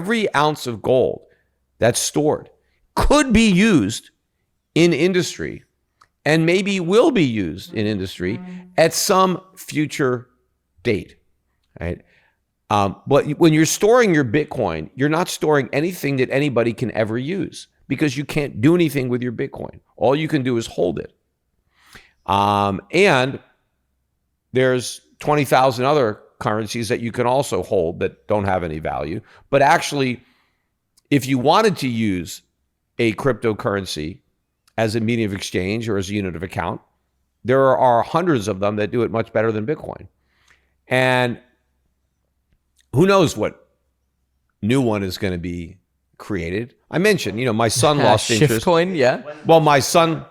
every ounce of gold that's stored could be used in industry and maybe will be used in industry at some future date, right? But when you're storing your Bitcoin, you're not storing anything that anybody can ever use because you can't do anything with your Bitcoin. All you can do is hold it. And there's 20,000 other currencies that you can also hold that don't have any value. But actually, if you wanted to use a cryptocurrency as a medium of exchange or as a unit of account, there are hundreds of them that do it much better than Bitcoin. And who knows what new one is going to be created. I mentioned, my son lost interest. Shiftcoin, yeah. Well, my son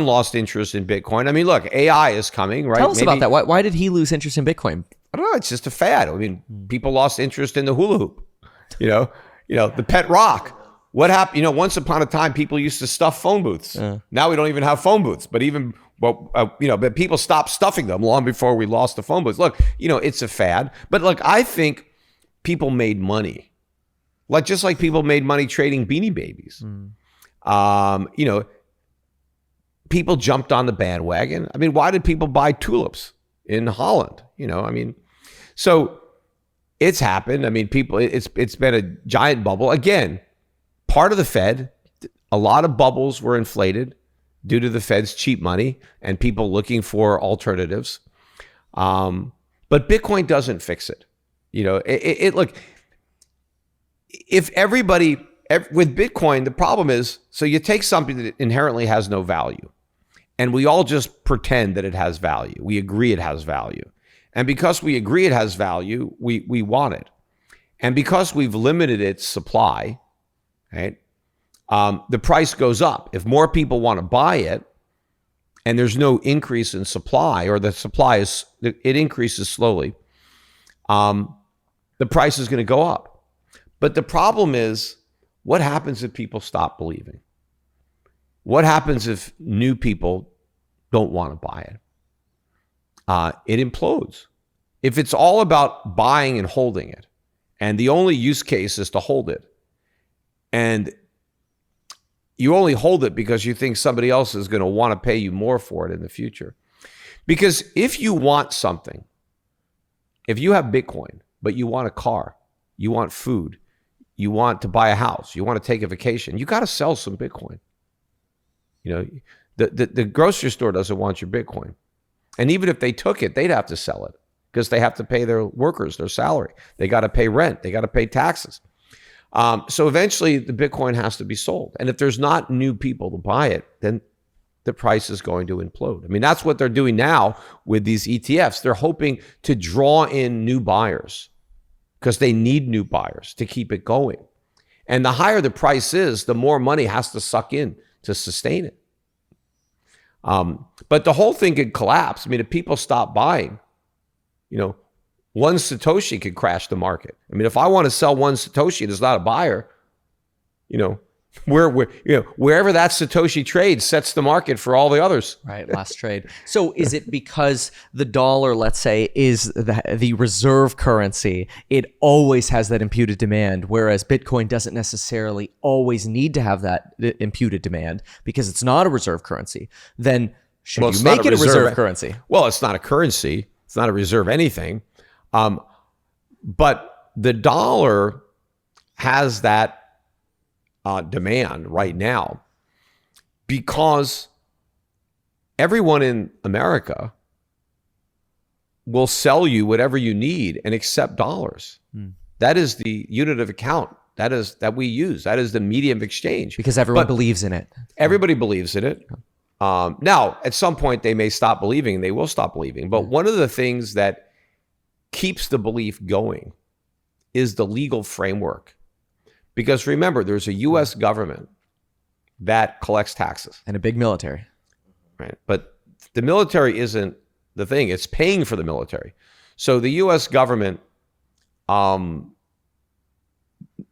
lost interest in Bitcoin. I mean, look, AI is coming, right? Tell us about that. Why did he lose interest in Bitcoin? I don't know. It's just a fad. I mean, people lost interest in the hula hoop, the pet rock. What happened? Once upon a time, people used to stuff phone booths. Now we don't even have phone booths, but but people stopped stuffing them long before we lost the phone booths. Look, it's a fad. But look, I think people made money, just like people made money trading Beanie Babies. People jumped on the bandwagon. I mean, why did people buy tulips in Holland? So it's happened. I mean, it's been a giant bubble. Again, part of the Fed, a lot of bubbles were inflated due to the Fed's cheap money and people looking for alternatives. But Bitcoin doesn't fix it. Look, if everybody, with Bitcoin, the problem is, so you take something that inherently has no value and we all just pretend that it has value. We agree it has value. And because we agree it has value, we want it. And because we've limited its supply, right, the price goes up. If more people want to buy it and there's no increase in supply, or the supply it increases slowly, the price is going to go up. But the problem is, what happens if people stop believing? What happens if new people don't want to buy it? It implodes. If it's all about buying and holding it, and the only use case is to hold it, and you only hold it because you think somebody else is going to want to pay you more for it in the future. Because if you want something, if you have Bitcoin, but you want a car, you want food, you want to buy a house, you want to take a vacation, you got to sell some Bitcoin. The grocery store doesn't want your Bitcoin. And even if they took it, they'd have to sell it because they have to pay their workers their salary. They got to pay rent. They got to pay taxes. So eventually the Bitcoin has to be sold. And if there's not new people to buy it, then the price is going to implode. I mean, that's what they're doing now with these ETFs. They're hoping to draw in new buyers because they need new buyers to keep it going. And the higher the price is, the more money has to suck in to sustain it. But the whole thing could collapse. I mean, if people stop buying, one Satoshi could crash the market. I mean, if I want to sell one Satoshi, there's not a buyer, wherever that Satoshi trades sets the market for all the others. Right, last trade. So is it because the dollar, let's say, is the reserve currency, it always has that imputed demand, whereas Bitcoin doesn't necessarily always need to have that imputed demand because it's not a reserve currency? Then should you make it a reserve currency? Well, it's not a currency. It's not a reserve anything. But the dollar has that demand right now because everyone in America will sell you whatever you need and accept dollars. That is the unit of account that we use. That is the medium of exchange. Because everyone believes in it. Everybody believes in it. Now, at some point, they may stop believing, and they will stop believing. But one of the things that keeps the belief going is the legal framework. Because remember, there's a U.S. government that collects taxes. And a big military. Right. But the military isn't the thing. It's paying for the military. So the U.S. government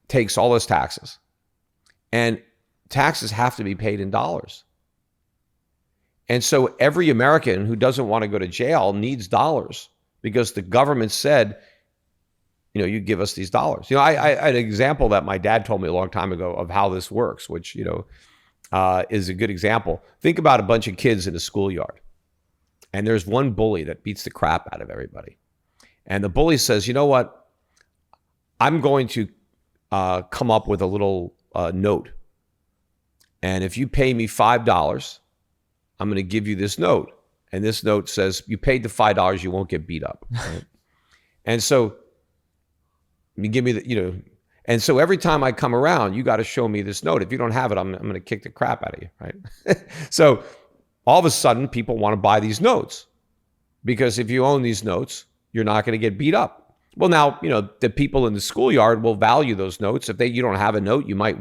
takes all those taxes. And taxes have to be paid in dollars. And so every American who doesn't want to go to jail needs dollars because the government said you give us these dollars. I had an example that my dad told me a long time ago of how this works, which, is a good example. Think about a bunch of kids in a schoolyard, and there's one bully that beats the crap out of everybody. And the bully says, you know what? I'm going to come up with a little note. And if you pay me $5, I'm going to give you this note. And this note says, you paid the $5, you won't get beat up. Right? And so you give me and so every time I come around, you got to show me this note. If you don't have it, I'm going to kick the crap out of you, right? So all of a sudden, people want to buy these notes because if you own these notes, you're not going to get beat up. Well, now, the people in the schoolyard will value those notes. If you don't have a note, you might,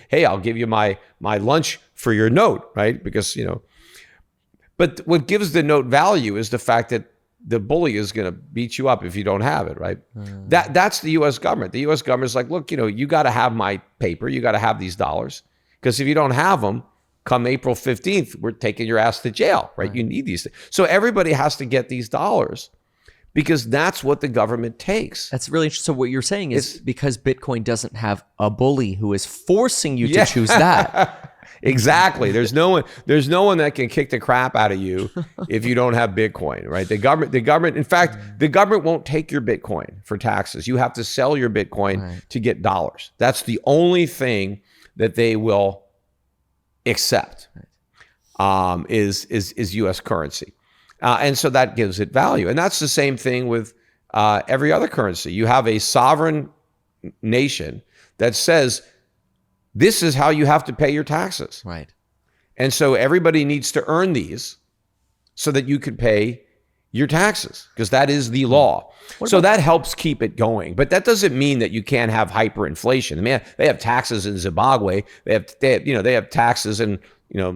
hey, I'll give you my lunch for your note, right? Because, but what gives the note value is the fact that the bully is going to beat you up if you don't have it, right? That's the U.S. government. The U.S. government is like, look, you got to have my paper. You got to have these dollars. Because if you don't have them, come April 15th, we're taking your ass to jail, right? You need these things. So everybody has to get these dollars because that's what the government takes. That's really interesting. So what you're saying is because Bitcoin doesn't have a bully who is forcing you to choose that. Exactly. There's no one that can kick the crap out of you if you don't have Bitcoin, right? The government, in fact, the government won't take your Bitcoin for taxes. You have to sell your Bitcoin to get dollars. That's the only thing that they will accept, is U.S. currency. And so that gives it value. And that's the same thing with every other currency. You have a sovereign nation that says, this is how you have to pay your taxes. Right. And so everybody needs to earn these so that you could pay your taxes because that is the law. So that helps keep it going. But that doesn't mean that you can't have hyperinflation. I mean, they have taxes in Zimbabwe. They have taxes in,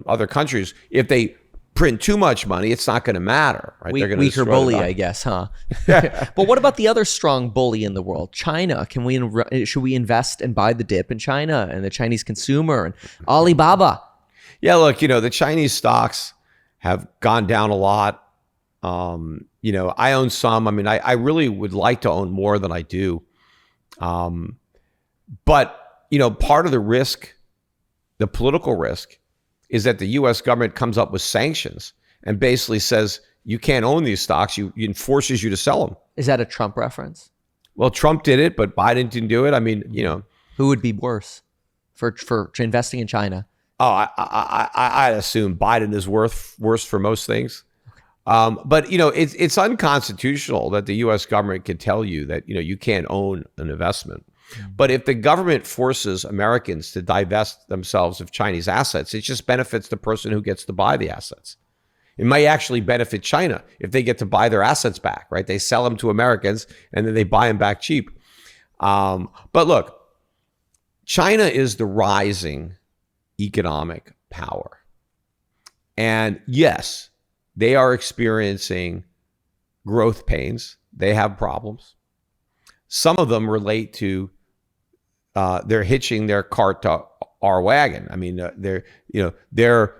other countries. If they print too much money, it's not going to matter, right? They're going to weaker bully, I guess, huh? But what about the other strong bully in the world, China? Should we invest and buy the dip in China and the Chinese consumer and Alibaba? Yeah, look, the Chinese stocks have gone down a lot. I own some. I mean, I really would like to own more than I do. But part of the risk, the political risk, is that the U.S. government comes up with sanctions and basically says, you can't own these stocks. It forces you to sell them. Is that a Trump reference? Well, Trump did it, but Biden didn't do it. I mean, Who would be worse for investing in China? Oh, I assume Biden is worse for most things. But, it's unconstitutional that the U.S. government can tell you that, you can't own an investment. But if the government forces Americans to divest themselves of Chinese assets, it just benefits the person who gets to buy the assets. It might actually benefit China if they get to buy their assets back, right? They sell them to Americans and then they buy them back cheap. But look, China is the rising economic power. And yes, they are experiencing growth pains. They have problems. Some of them relate to they're hitching their cart to our wagon. I mean, they're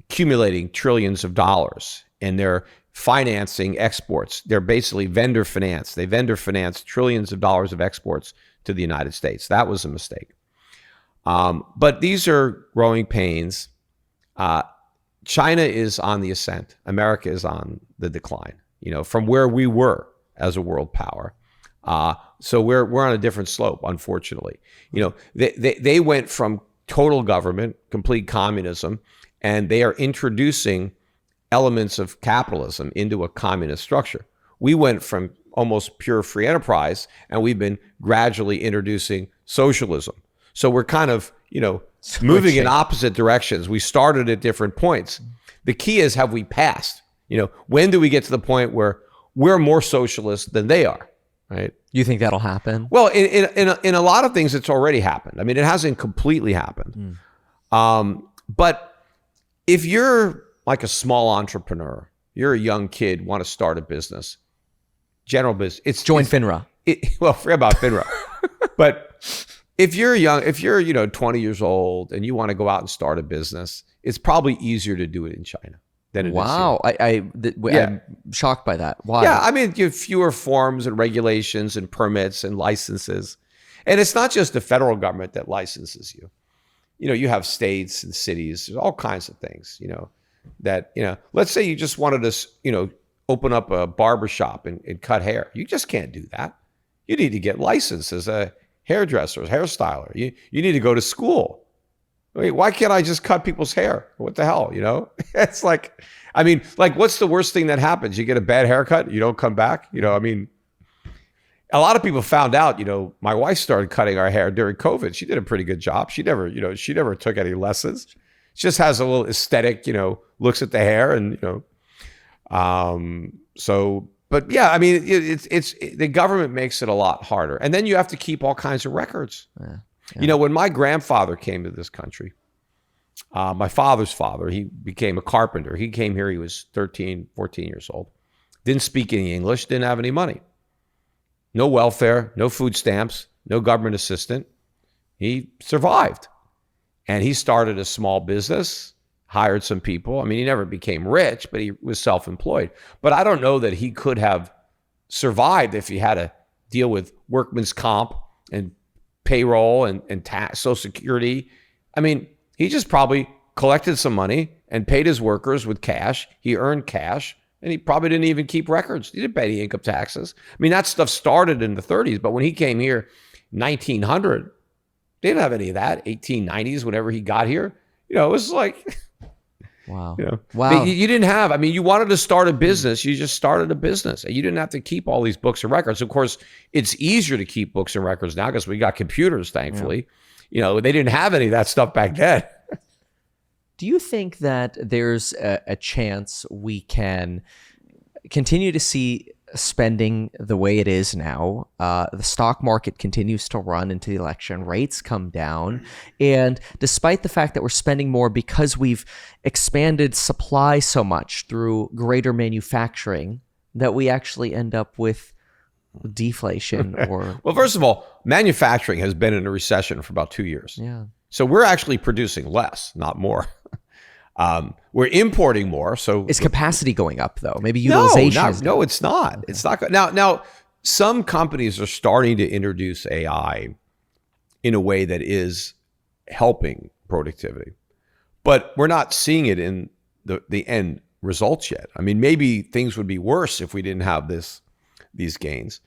accumulating trillions of dollars and they're financing exports. They're basically vendor finance. They vendor finance trillions of dollars of exports to the United States. That was a mistake. But these are growing pains. China is on the ascent. America is on the decline, from where we were as a world power. So we're on a different slope, unfortunately. They went from total government, complete communism, and they are introducing elements of capitalism into a communist structure. We went from almost pure free enterprise, and we've been gradually introducing socialism. So we're kind of, moving in opposite directions. We started at different points. The key is, have we passed? When do we get to the point where we're more socialist than they are? Right? You think that'll happen? Well, in a lot of things, it's already happened. I mean, it hasn't completely happened. But if you're like a small entrepreneur, you're a young kid, want to start a business, general business, join FINRA. Well, forget about FINRA. But if you're 20 years old and you want to go out and start a business, it's probably easier to do it in China. than it is here. Wow. I'm shocked by that. Why? Yeah, I mean, you have fewer forms and regulations and permits and licenses. And it's not just the federal government that licenses you. You have states and cities, there's all kinds of things, that, let's say you just wanted to, open up a barber shop and cut hair. You just can't do that. You need to get licensed as a hairdresser, as a hairstyler. You need to go to school. Wait, why can't I just cut people's hair? What the hell, It's like, what's the worst thing that happens? You get a bad haircut, you don't come back, a lot of people found out, my wife started cutting our hair during COVID. She did a pretty good job. She never took any lessons. She just has a little aesthetic, looks at the hair and, but yeah, it's the government makes it a lot harder. And then you have to keep all kinds of records. Yeah. When my grandfather came to this country, my father's father, he became a carpenter. He came here, he was 13, 14 years old. Didn't speak any English, didn't have any money. No welfare, no food stamps, no government assistance. He survived. And he started a small business, hired some people. He never became rich, but he was self-employed. But I don't know that he could have survived if he had to deal with workman's comp and payroll and tax, Social Security. He just probably collected some money and paid his workers with cash. He earned cash. And he probably didn't even keep records. He didn't pay any income taxes. That stuff started in the 30s, but when he came here, 1900, they didn't have any of that. 1890s, whenever he got here, it was like, wow. Wow. You didn't have, you wanted to start a business, you just started a business. You didn't have to keep all these books and records. Of course, it's easier to keep books and records now because we got computers, thankfully. They didn't have any of that stuff back then. Do you think that there's a chance we can continue to see spending the way it is now? The stock market continues to run into the election, rates come down, and despite the fact that we're spending more because we've expanded supply so much through greater manufacturing, that we actually end up with deflation or... Well, first of all, manufacturing has been in a recession for about 2 years. Yeah. So we're actually producing less, not more. We're importing more. So is capacity going up though? Maybe utilization. No, it's not. Okay. It's not. Now, some companies are starting to introduce AI in a way that is helping productivity, but we're not seeing it in the end results yet. Maybe things would be worse if we didn't have these gains.